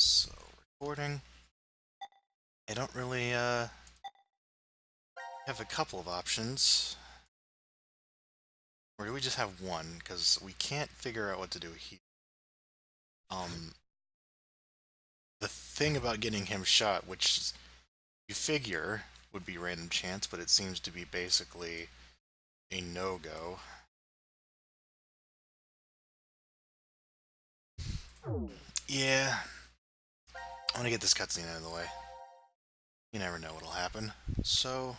So, recording. I don't really have a couple of options. Or do we just have one? Because we can't figure out what to do here. Um, the thing about getting him shot, which you figure would be random chance, but it seems to be basically a no-go. Yeah, I want to get this cutscene out of the way. You never know what'll happen. So,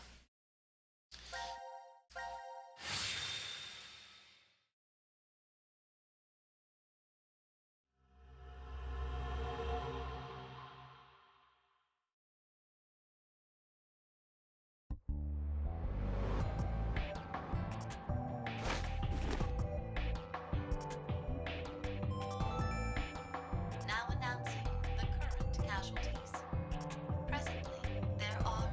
Now announcing the current casualties. Presently, there are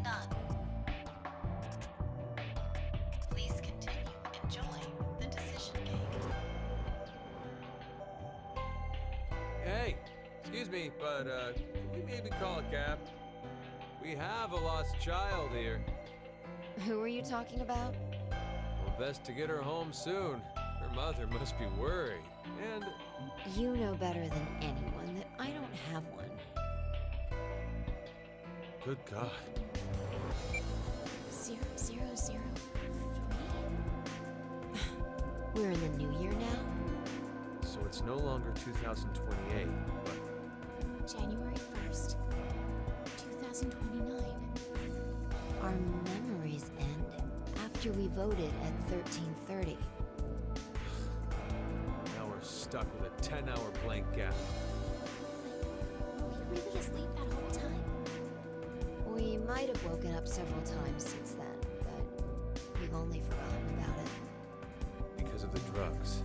none. Please continue enjoying the decision game. Hey, excuse me, but can we maybe call a cab? We have a lost child here. Who are you talking about? Well, best to get her home soon. Her mother must be worried. And You know better than anyone that I don't have one. good God. 0003? We're in the new year now? So it's no longer 2028, but January 1st, 2029. Our memories end after we voted at 1330. now we're stuck with a 10-hour blank gap. Were we really asleep that whole time? We might have woken up several times since then, but we've only forgotten about it. Because of the drugs.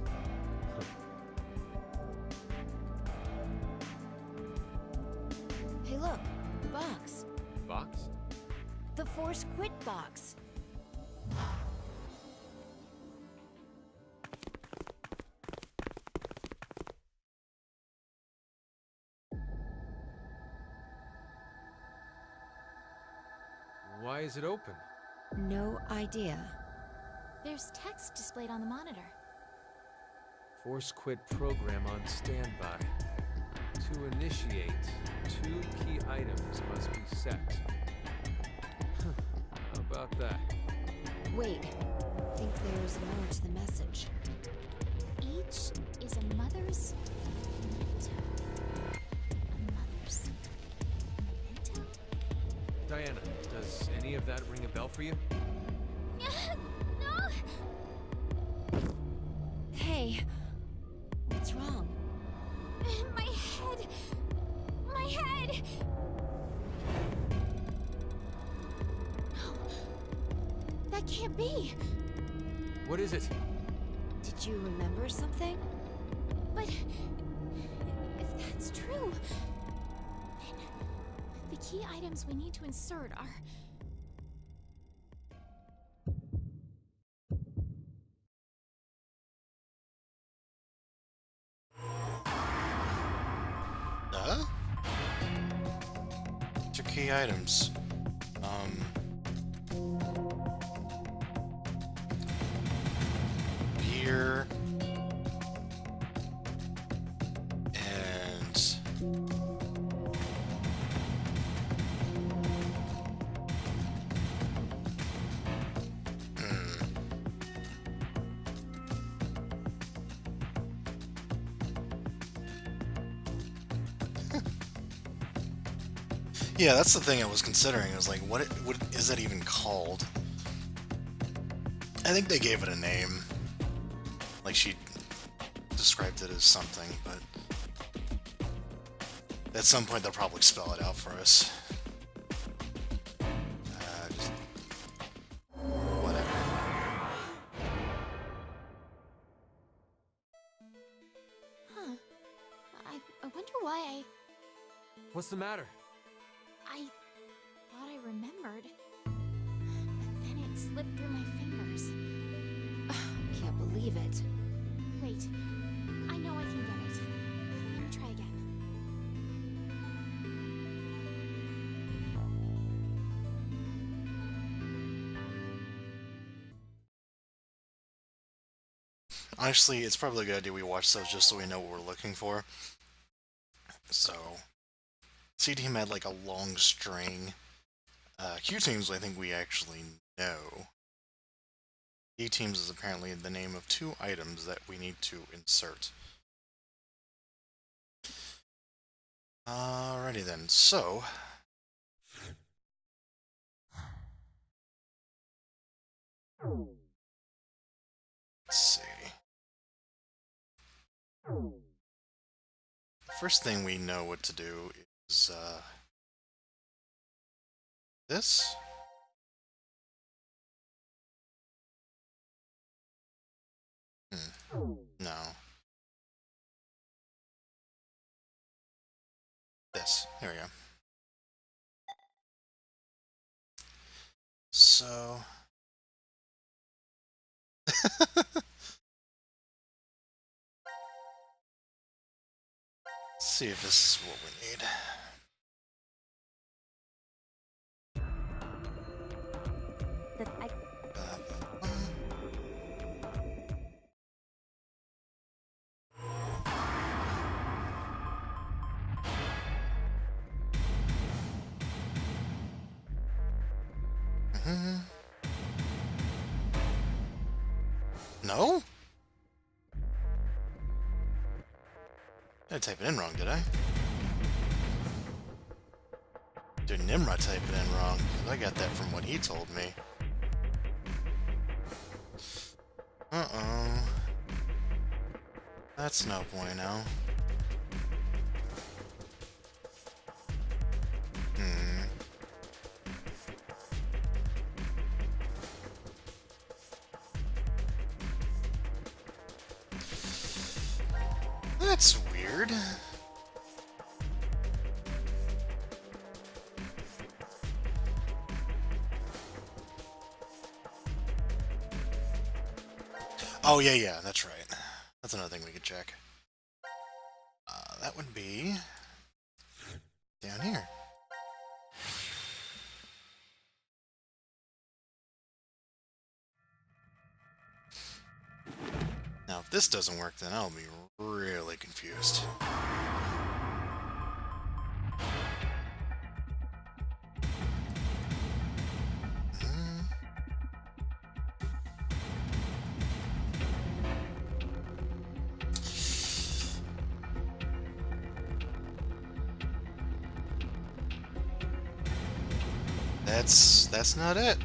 Hey look, the box. Box? The Force Quit box. Why is it open? No idea. There's text displayed on the monitor. Force quit program on standby. To initiate, 2 key items must be set. How about that? Wait, I think there's more to the message. Each is a mother's memento. A mother's memento? Diana, does any of that ring a bell for you? No! Hey, what's wrong? My head! My head! No. That can't be. What is it? Did you remember something? But if that's true, then the key items we need to insert are... Huh? These are key items. Beer. And... Hmm. Yeah, that's the thing I was considering. I was like, what is that even called? I think they gave it a name. Like she described it as something, but at some point they'll probably spell it out for us. Just whatever. Huh. I wonder why What's the matter? I thought I remembered. But then it slipped through my fingers. Can't believe it. Wait. I know I can get it. Let me try again. Honestly, it's probably a good idea we watch those just so we know what we're looking for. So, C Team had like a long string. Q Teams, I think we actually know. D Teams is apparently the name of 2 items that we need to insert. Alrighty then, so... Let's see. First thing we know what to do is, this? No. This. There we go. So... Let's see if this is what we need. Mhm. No? I didn't type it in wrong, did I? Did Nimrod type it in wrong? 'Cause I got that from what he told me. Uh-oh. That's no bueno. Hmm. That's weird. Oh, yeah, that's right. That's another thing we could check. That would be... down here. Now, if this doesn't work, then I'll be really confused. Hmm. That's not it.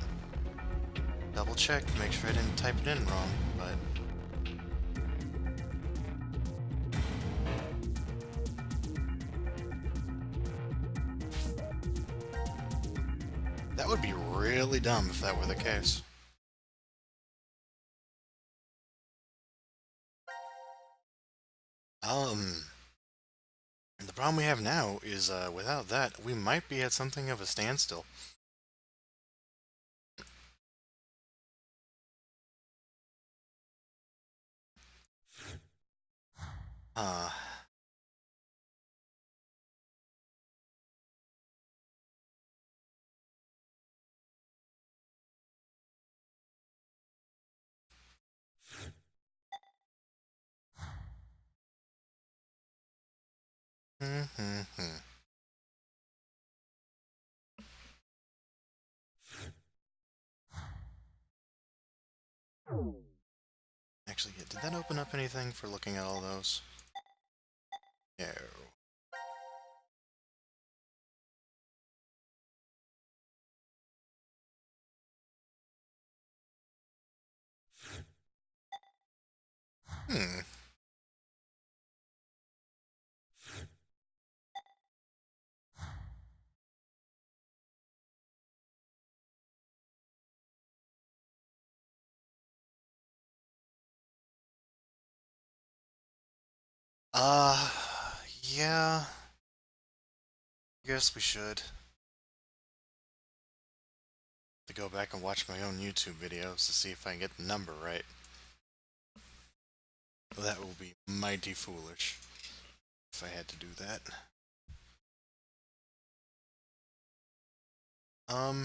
Double check to make sure I didn't type it in wrong, but... That would be really dumb if that were the case. The problem we have now is, without that, we might be at something of a standstill. Uh... Hmm. Actually, yeah, did that open up anything for looking at all those? No. Hmm. Uh, yeah. Guess we should. To go back and watch my own YouTube videos to see if I can get the number right. that will be mighty foolish if I had to do that. Hmm.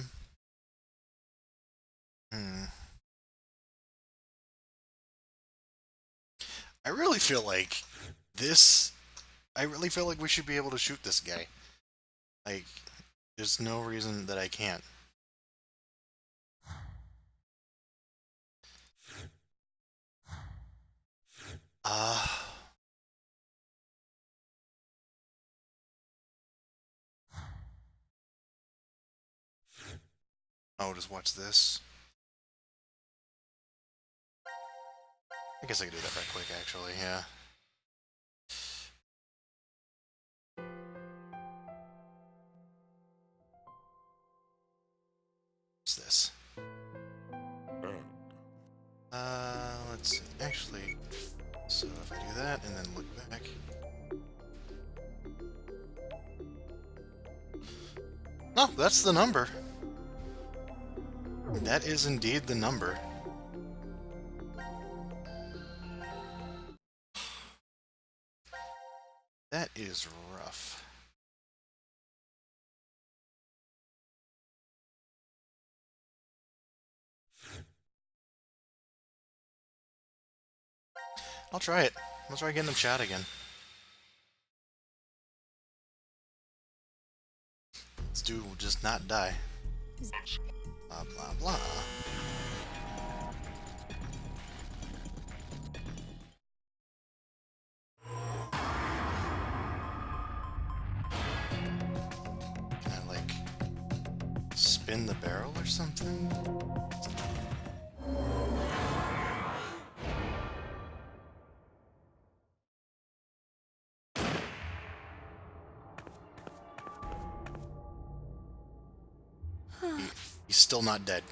I really feel like this. I really feel like we should be able to shoot this guy. Like, there's no reason that I can't. Ah. Oh, just watch this. I guess I could do that right quick, actually, yeah. What's this? Let's see. Actually, so if I do that and then look back. Oh, that's the number. That is indeed the number. That is rough. I'll try it. I'll try getting him shot again. This dude will just not die. Blah, blah, blah. Can I, like, spin the barrel or something? He's still not dead.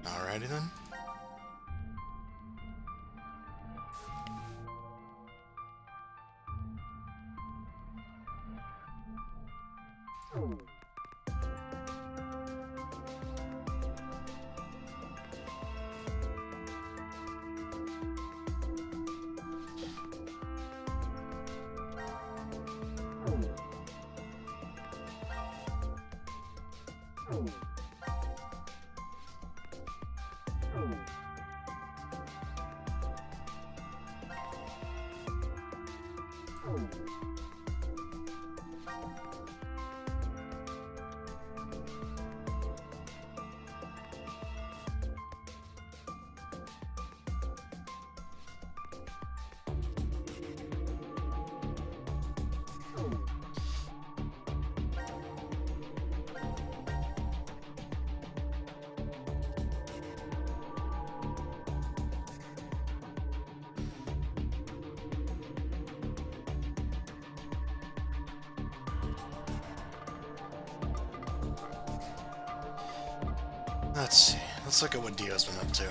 Alrighty then. Let's see. Let's look at what Dio's been up to.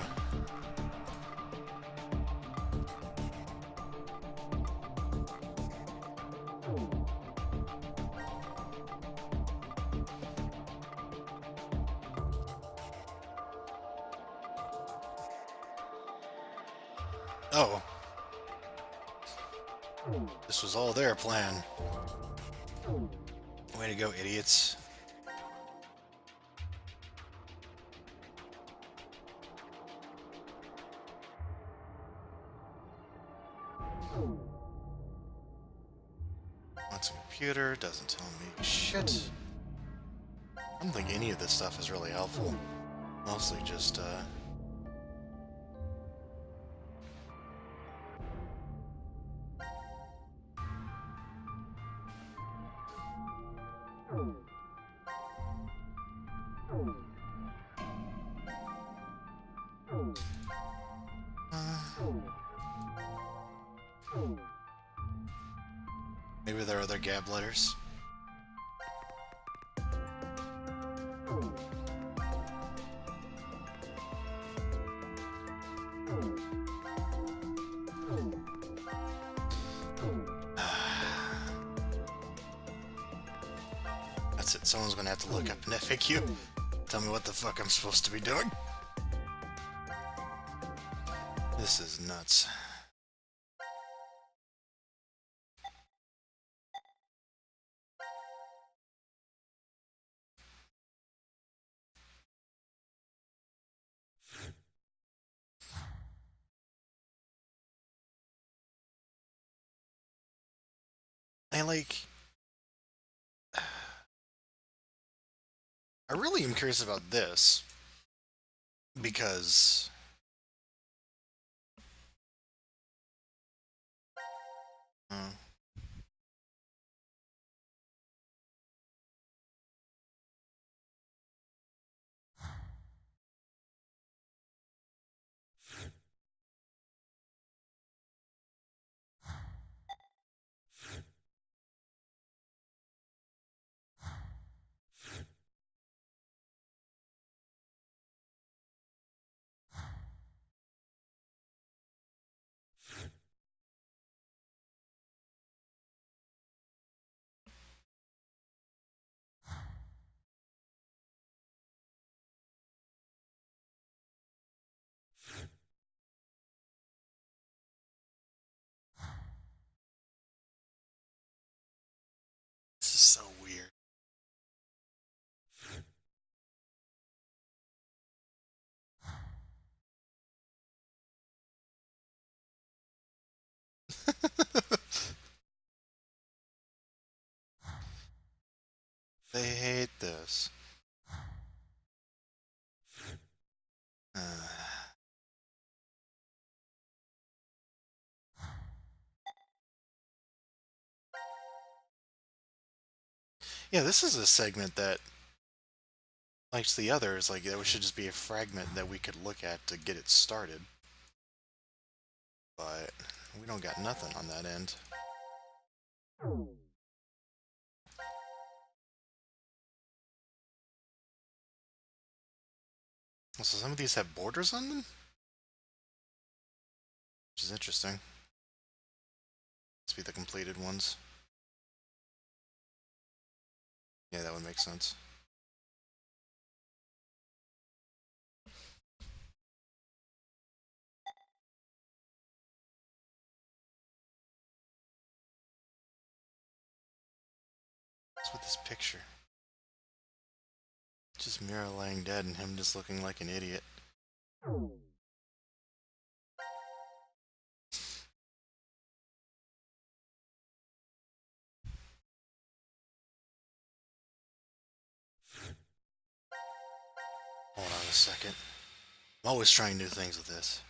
Oh. This was all their plan. Way to go, idiots. What's a computer? Doesn't tell me shit. I don't think any of this stuff is really helpful. Mostly just, maybe there are other gab letters. That's it. Someone's gonna have to look up an FAQ. Tell me what the fuck I'm supposed to be doing. This is nuts. I really am curious about this because uh, this is so weird. They hate this. Uh, yeah, this is a segment that, like the others, like that should just be a fragment that we could look at to get it started. But we don't got nothing on that end. So some of these have borders on them? Which is interesting. Must be the completed ones. Yeah, that would make sense. What's with this picture? Just Mira laying dead and him just looking like an idiot. Hold on a second. I'm always trying new things with this.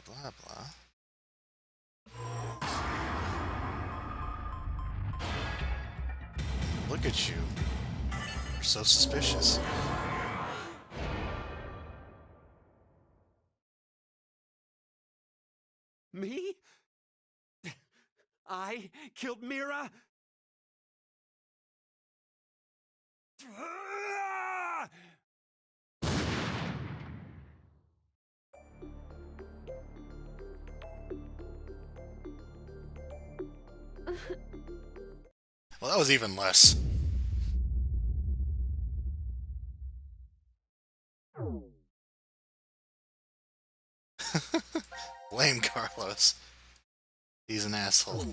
Blah blah blah. Look at you. You're so suspicious. Me? I killed Mira? Well, that was even less. Blame Carlos. He's an asshole.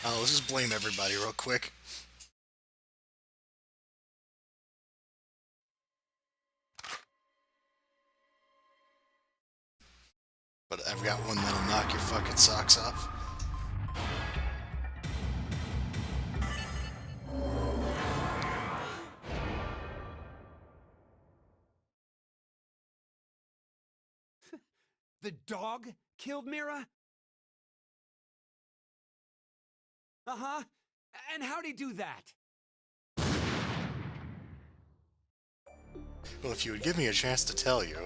Oh, let's just blame everybody real quick. But I've got one that'll knock your fucking socks off. The dog killed Mira? Uh-huh. And how'd he do that? Well, if you would give me a chance to tell you.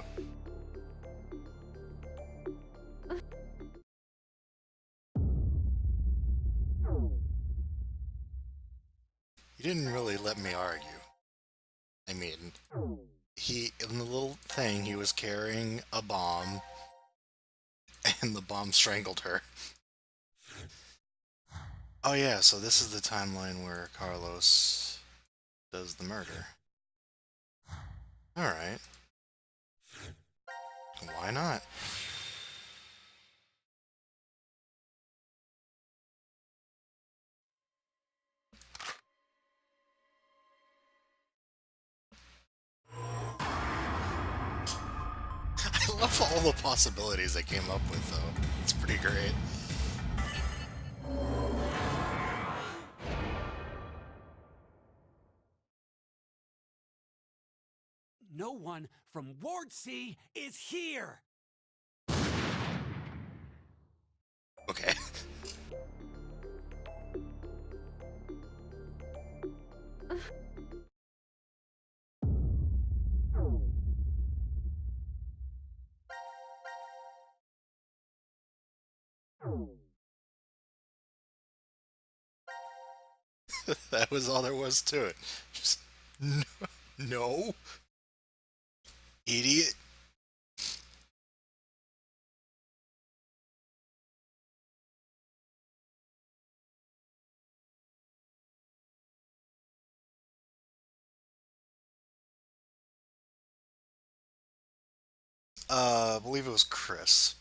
You didn't really let me argue. I mean, in the little thing, he was carrying a bomb, and the bomb strangled her. Oh yeah, so this is the timeline where Carlos does the murder. Alright. Why not? I love all the possibilities I came up with, though. It's pretty great. No one from Ward C is here! Okay. That was all there was to it. Just, no. Idiot. I believe it was Chris.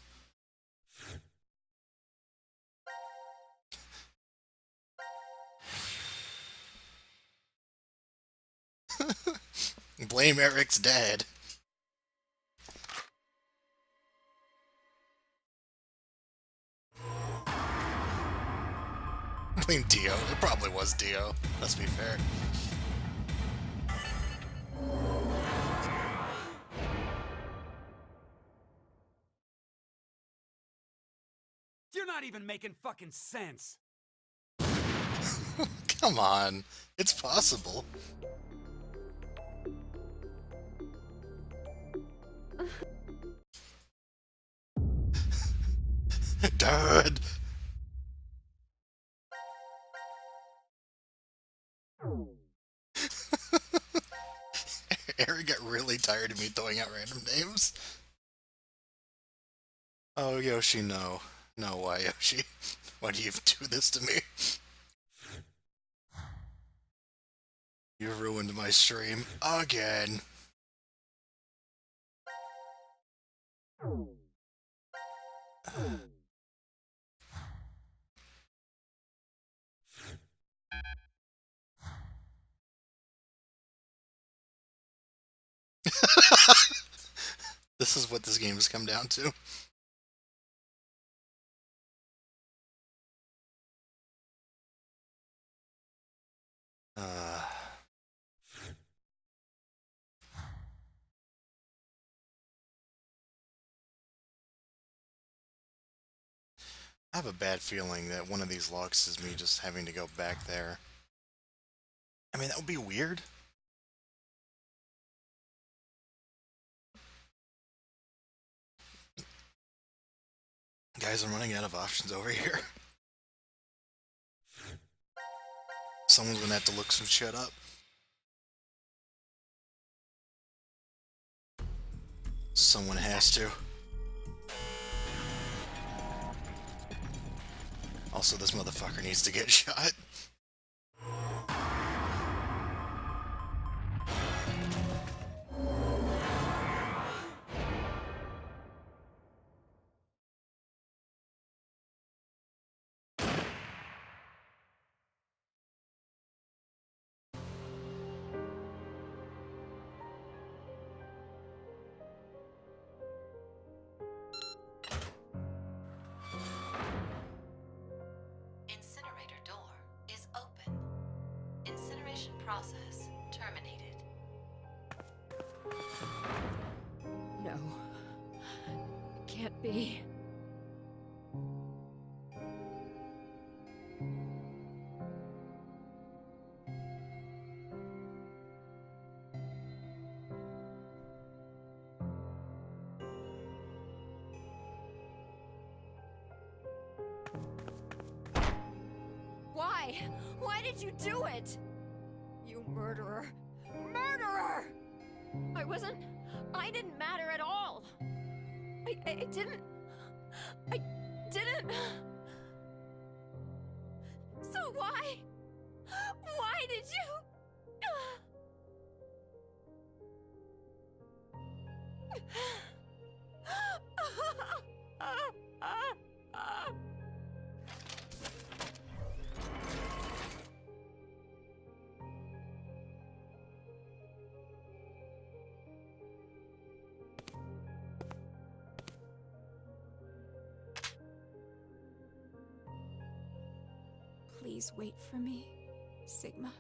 Blame Eric's dad. Blame Dio. It probably was Dio. Let's be fair. You're not even making fucking sense! Come on. It's possible. Dad! Eric got really tired of me throwing out random names. Oh, Yoshi, no. No, why, Yoshi? Why do you do this to me? You ruined my stream. Again. This is what this game has come down to. Uh... I have a bad feeling that one of these locks is me just having to go back there. I mean, that would be weird. Guys, I'm running out of options over here. Someone's gonna have to look some shit up. Someone has to. Also, this motherfucker needs to get shot. Incinerator door is open. Incineration process terminated. No. It can't be. Why? Why did you do it? Murderer! Murderer! I didn't matter at all. I didn't. So why? Why did you? Please wait for me, Sigma.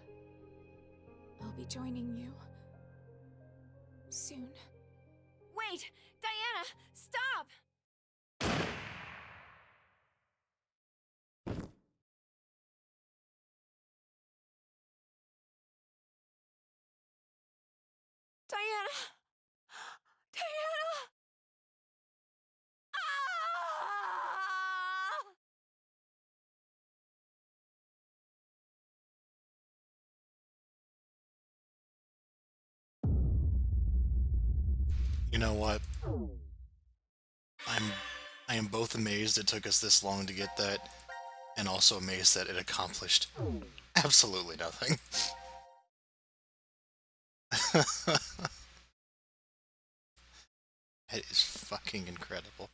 I'll be joining you soon. Wait! Diana! Stop! Diana! Diana! Ah! You know what? I am both amazed it took us this long to get that, and also amazed that it accomplished absolutely nothing. It is fucking incredible.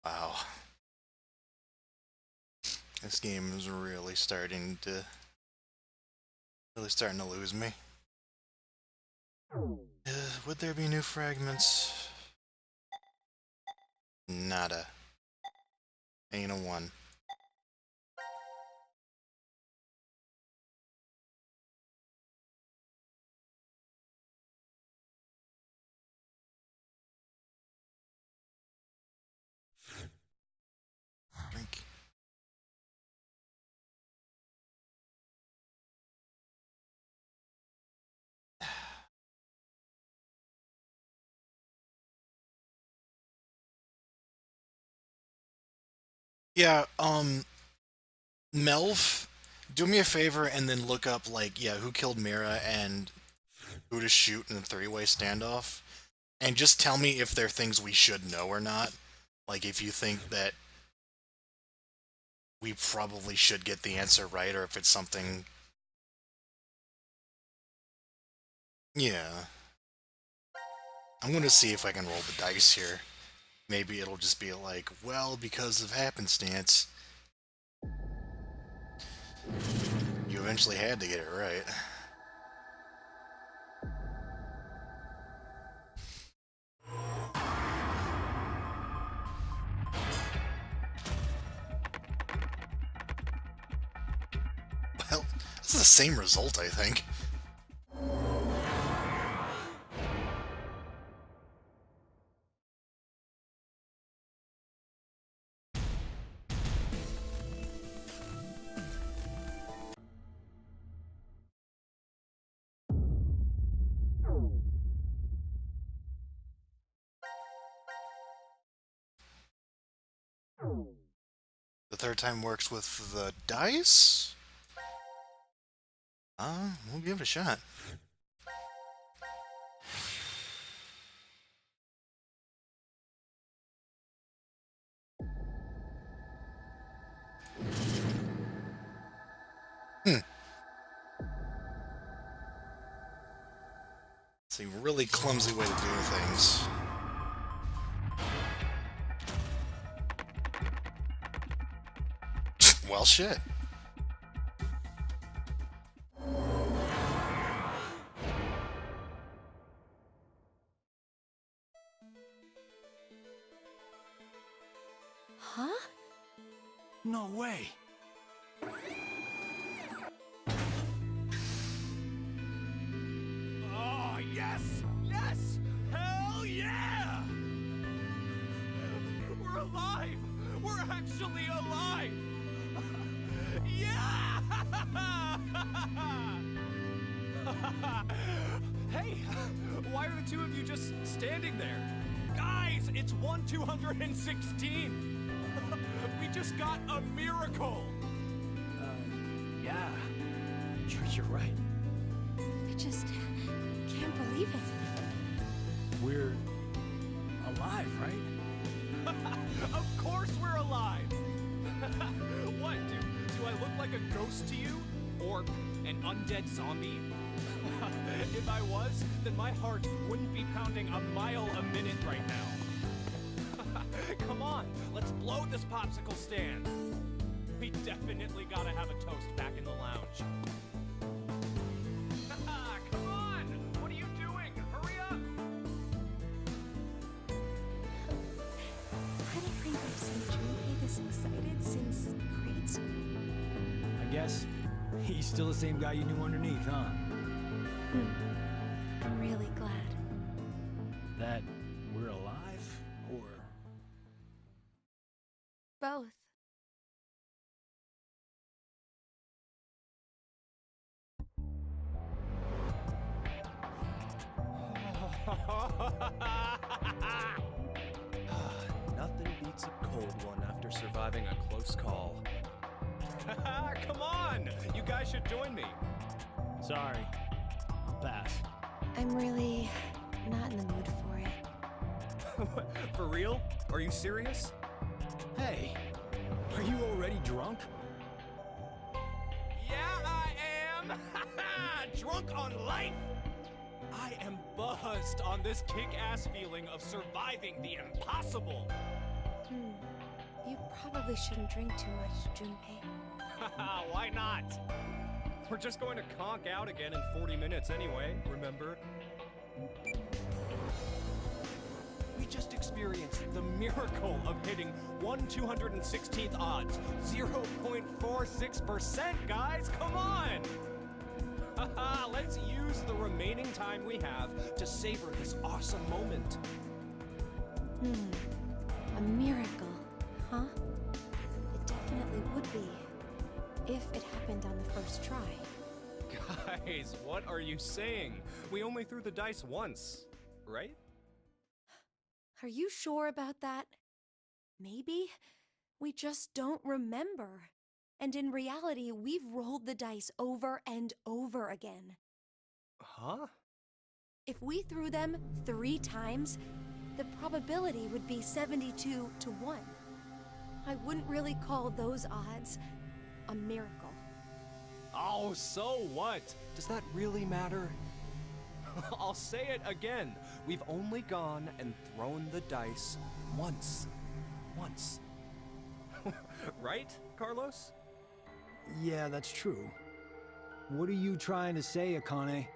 Wow. This game is really starting to lose me. Would there be new fragments? Nada. Ain't a one. Drink. Yeah, Melv, do me a favor and then look up, like, yeah, who killed Mira and who to shoot in a three-way standoff. And just tell me if they're things we should know or not. Like, if you think that we probably should get the answer right, or if it's something... Yeah. I'm gonna see if I can roll the dice here. Maybe it'll just be like, well, because of happenstance, you eventually had to get it right. Well, this is the same result, I think. The third time works with the dice? We'll give it a shot. It's a really clumsy way to do things. Well, shit. Huh? No way. Oh, yes! Yes! Hell yeah! We're alive! We're actually alive! Yeah! Hey, why are the two of you just standing there? Guys, it's 1/216! We just got a miracle! Yeah. You're right. I just can't believe it. We're alive, right? Of course we're alive! What, do I look like a ghost to you? Or an undead zombie? If I was, then my heart wouldn't be pounding a mile a minute right now. Come on, let's blow this popsicle stand. We definitely gotta have a toast back in the lounge. Come on! What are you doing? Hurry up! I don't think I've seen Junpei this excited since grade school. I guess he's still the same guy you knew underneath, huh? I'm really glad. That we're alive, or... Both. Nothing beats a cold one after surviving a close call. Come on! You guys should join me. Sorry. I'll pass. I'm really not in the mood for it. For real? Are you serious? Hey, are you already drunk? Yeah, I am! Drunk on life! I am buzzed on this kick-ass feeling of surviving the impossible! You probably shouldn't drink too much, Junpei. Why not? We're just going to conk out again in 40 minutes anyway, remember? We just experienced the miracle of hitting 1/216th odds. 0.46%, guys! Come on! Let's use the remaining time we have to savor this awesome moment. A miracle, huh? It definitely would be. If it happened on the first try. Guys, what are you saying? We only threw the dice once, right? Are you sure about that? Maybe we just don't remember. And in reality, we've rolled the dice over and over again. Huh? If we threw them 3 times, the probability would be 72 to 1. I wouldn't really call those odds a miracle. Oh, so what? Does that really matter? I'll say it again. We've only gone and thrown the dice once. Once. Right, Carlos? Yeah, that's true. What are you trying to say, Akane?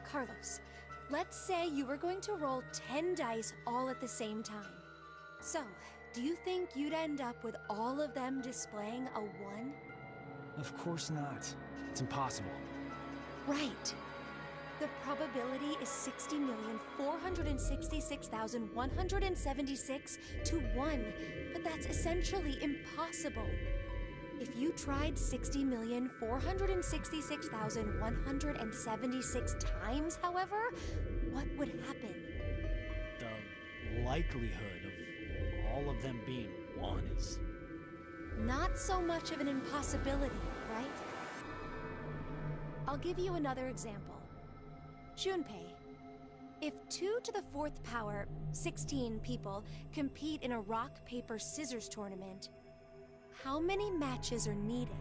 Carlos, let's say you were going to roll 10 dice all at the same time. So, do you think you'd end up with all of them displaying a 1? Of course not. It's impossible. Right. The probability is 60,466,176 to 1, but that's essentially impossible. If you tried 60,466,176 times, however, what would happen? The likelihood of all of them being 1 is... Not so much of an impossibility, right? I'll give you another example. Junpei, if 2 to the 4th power, 16 people, compete in a rock, paper, scissors tournament, how many matches are needed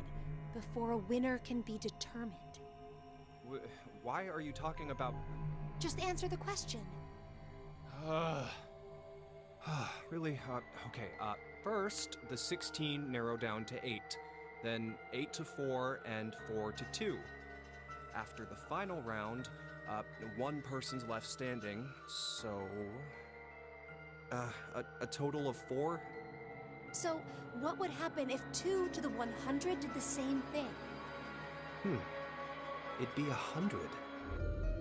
before a winner can be determined? Why are you talking about... Just answer the question. Really? Okay, first, the 16 narrow down to 8. Then 8 to 4 and 4 to 2. After the final round, 1 person's left standing, so... a total of 4? So, what would happen if 2 to the 100 did the same thing? It'd be 100.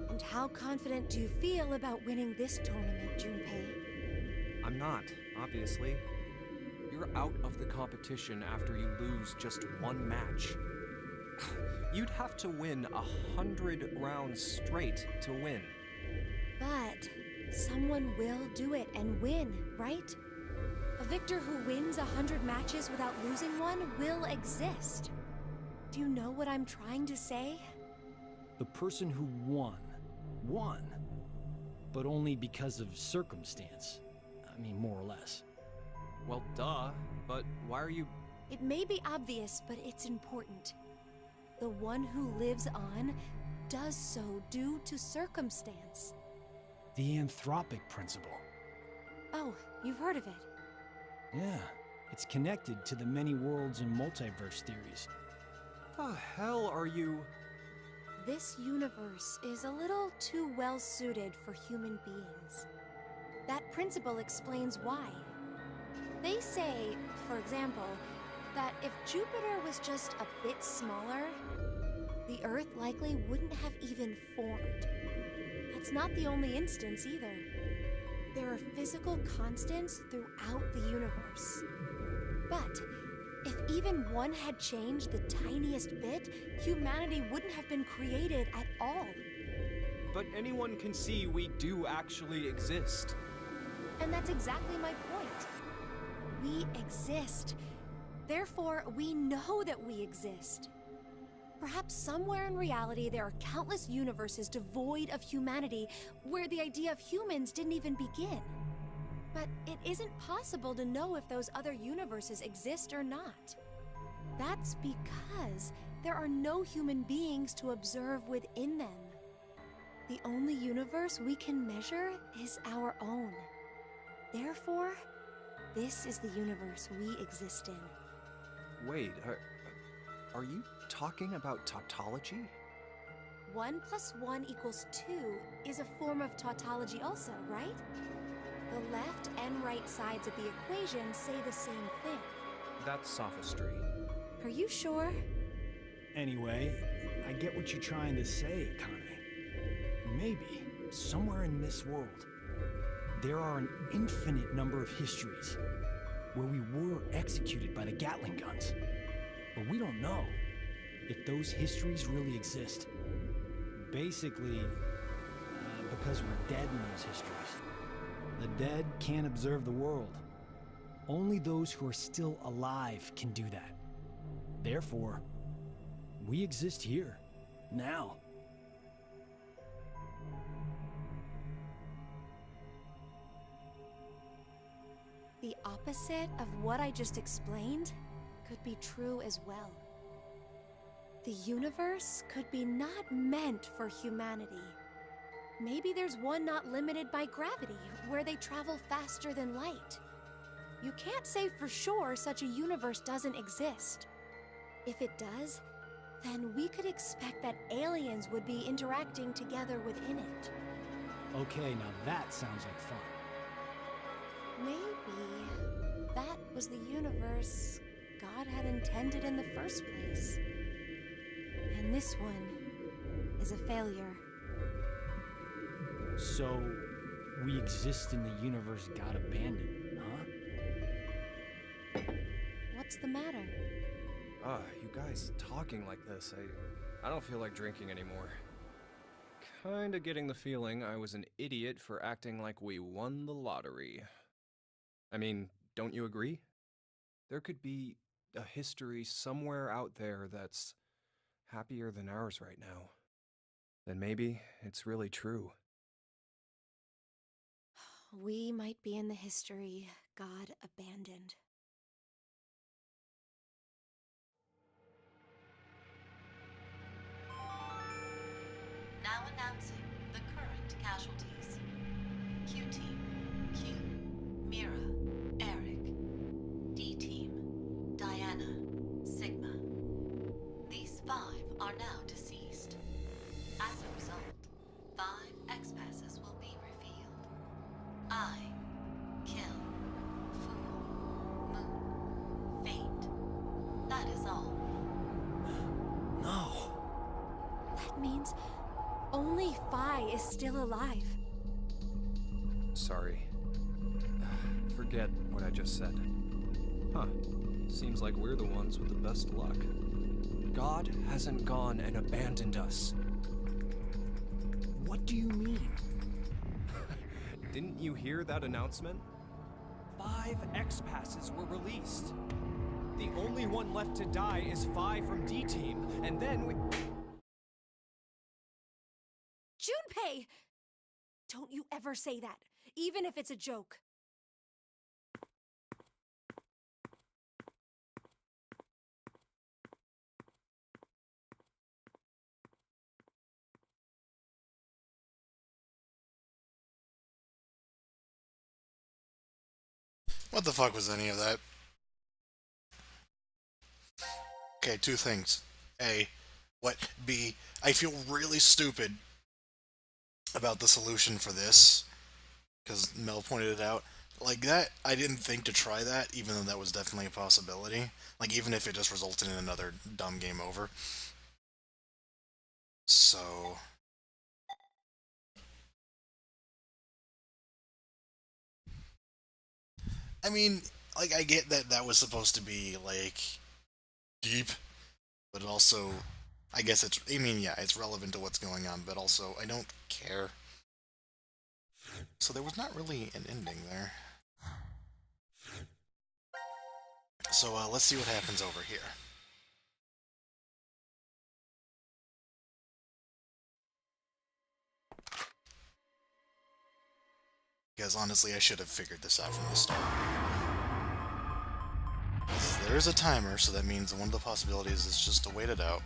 And how confident do you feel about winning this tournament, Junpei? I'm not, obviously. You're out of the competition after you lose just 1 match. You'd have to win 100 rounds straight to win. But someone will do it and win, right? A victor who wins 100 matches without losing one will exist. Do you know what I'm trying to say? The person who won, but only because of circumstance. I mean, more or less. Well, duh, but why are you... It may be obvious, but it's important. The one who lives on does so due to circumstance. The anthropic principle. Oh, you've heard of it. Yeah, it's connected to the many worlds and multiverse theories. The hell are you... This universe is a little too well suited for human beings. That principle explains why. They say, for example, that if Jupiter was just a bit smaller, the Earth likely wouldn't have even formed. That's not the only instance either. There are physical constants throughout the universe. But if even one had changed the tiniest bit, humanity wouldn't have been created at all. But anyone can see we do actually exist. And that's exactly my point. We exist. Therefore, we know that we exist. Perhaps somewhere in reality there are countless universes devoid of humanity where the idea of humans didn't even begin. But it isn't possible to know if those other universes exist or not. That's because there are no human beings to observe within them. The only universe we can measure is our own. Therefore, this is the universe we exist in. Wait, are you talking about tautology? 1 + 1 = 2 is a form of tautology also, right? The left and right sides of the equation say the same thing. That's sophistry. Are you sure? Anyway, I get what you're trying to say, Akane. Maybe, somewhere in this world, there are an infinite number of histories where we were executed by the Gatling guns. But we don't know if those histories really exist. Basically, because we're dead in those histories. The dead can't observe the world. Only those who are still alive can do that. Therefore, we exist here, now. The opposite of what I just explained could be true as well. The universe could be not meant for humanity. Maybe there's one not limited by gravity, where they travel faster than light. You can't say for sure such a universe doesn't exist. If it does, then we could expect that aliens would be interacting together within it. Okay, now that sounds like fun. Maybe that was the universe God had intended in the first place. And this one is a failure. So, we exist in the universe God abandoned, huh? What's the matter? You guys talking like this, I don't feel like drinking anymore. Kinda getting the feeling I was an idiot for acting like we won the lottery. I mean, don't you agree? There could be a history somewhere out there that's happier than ours right now. Then maybe it's really true. We might be in the history God abandoned. Now announcing the current casualties. Q-Team, Q, Mira, Eric. D-Team, Diana, Sigma. These 5 are now deceased. As a result, 5 X-Passes will be revealed. I, Kill, Fool, Moon, Fate. That is all. No. That means only Phi is still alive. Sorry. Forget what I just said. Huh. Seems like we're the ones with the best luck. God hasn't gone and abandoned us. What do you mean? Didn't you hear that announcement? 5 X-Passes were released. The only one left to die is 5 from D-Team, and then we... Junpei! Don't you ever say that, even if it's a joke. What the fuck was any of that? Okay, 2 things. A, what? B, I feel really stupid about the solution for this, because Mel pointed it out. Like, that, I didn't think to try that, even though that was definitely a possibility. Like, even if it just resulted in another dumb game over. So... I mean, like, I get that that was supposed to be, like, deep, but also, I guess it's, I mean, yeah, it's relevant to what's going on, but also, I don't care. So there was not really an ending there. So, let's see what happens over here. Because honestly, I should have figured this out from the start. There is a timer, so that means one of the possibilities is just to wait it out.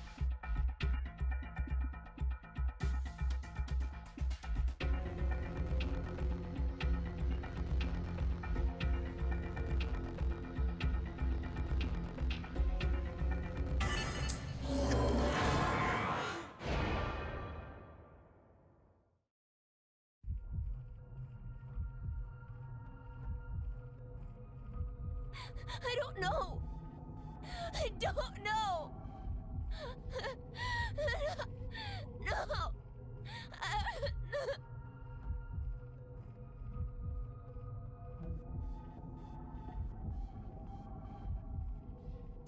I don't know. I don't know. No.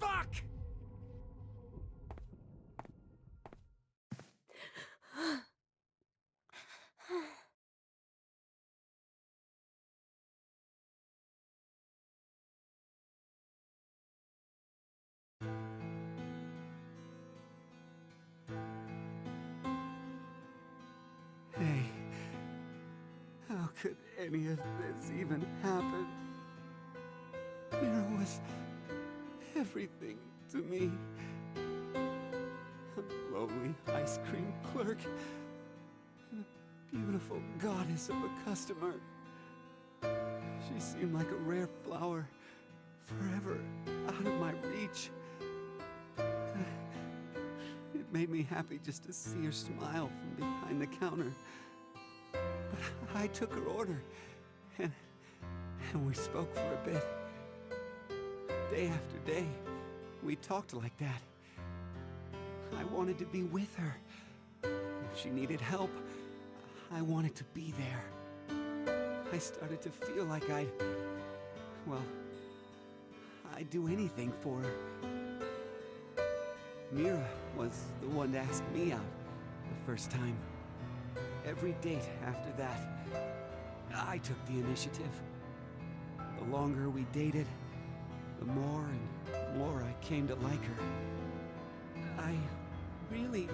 Fuck! Hey, how could any of this even happen? Mira was everything to me. A lowly ice cream clerk and a beautiful goddess of a customer. She seemed like a rare flower, forever out of my reach. It made me happy just to see her smile from behind the counter. But I took her order, and we spoke for a bit. Day after day, we talked like that. I wanted to be with her. If she needed help, I wanted to be there. I started to feel like I'd do anything for her. Mira was the one to ask me out the first time. Every date after that, I took the initiative. The longer we dated, the more and more I came to like her. I really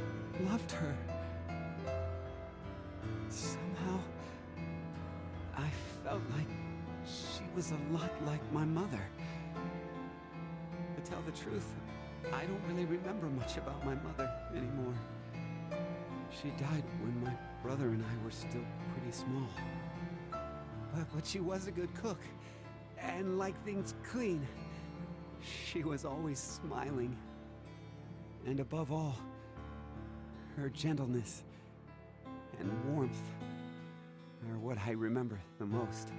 loved her. Somehow, I felt like she was a lot like my mother. To tell the truth, I don't really remember much about my mother anymore. She died when my brother and I were still pretty small. But she was a good cook, and liked things clean. She was always smiling. And above all, her gentleness and warmth are what I remember the most.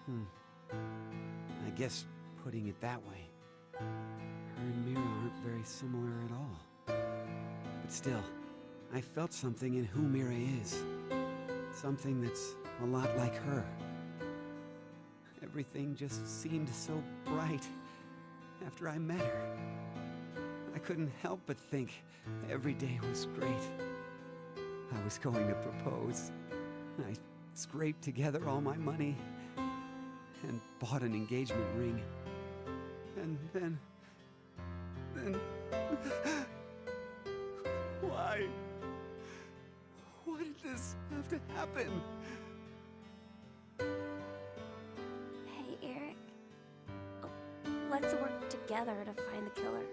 I guess putting it that way, her and Mira aren't very similar at all. But still, I felt something in who Mira is. Something that's a lot like her. Everything just seemed so bright after I met her. I couldn't help but think every day was great. I was going to propose. I scraped together all my money and bought an engagement ring. And then... Why? Why did this have to happen? Hey, Eric. Let's work together to find the killer.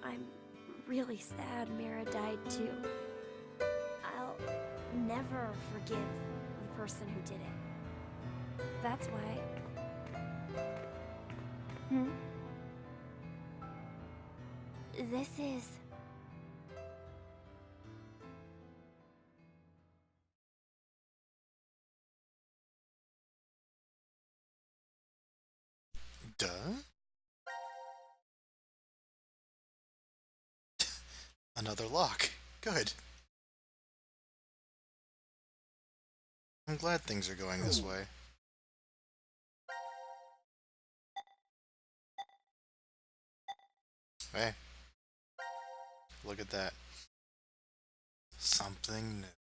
I'm really sad Mara died too. I'll never forgive the person who did it. That's why... This is... Duh? Another lock. Good. I'm glad things are going this way. Hey. Look at that. Something new.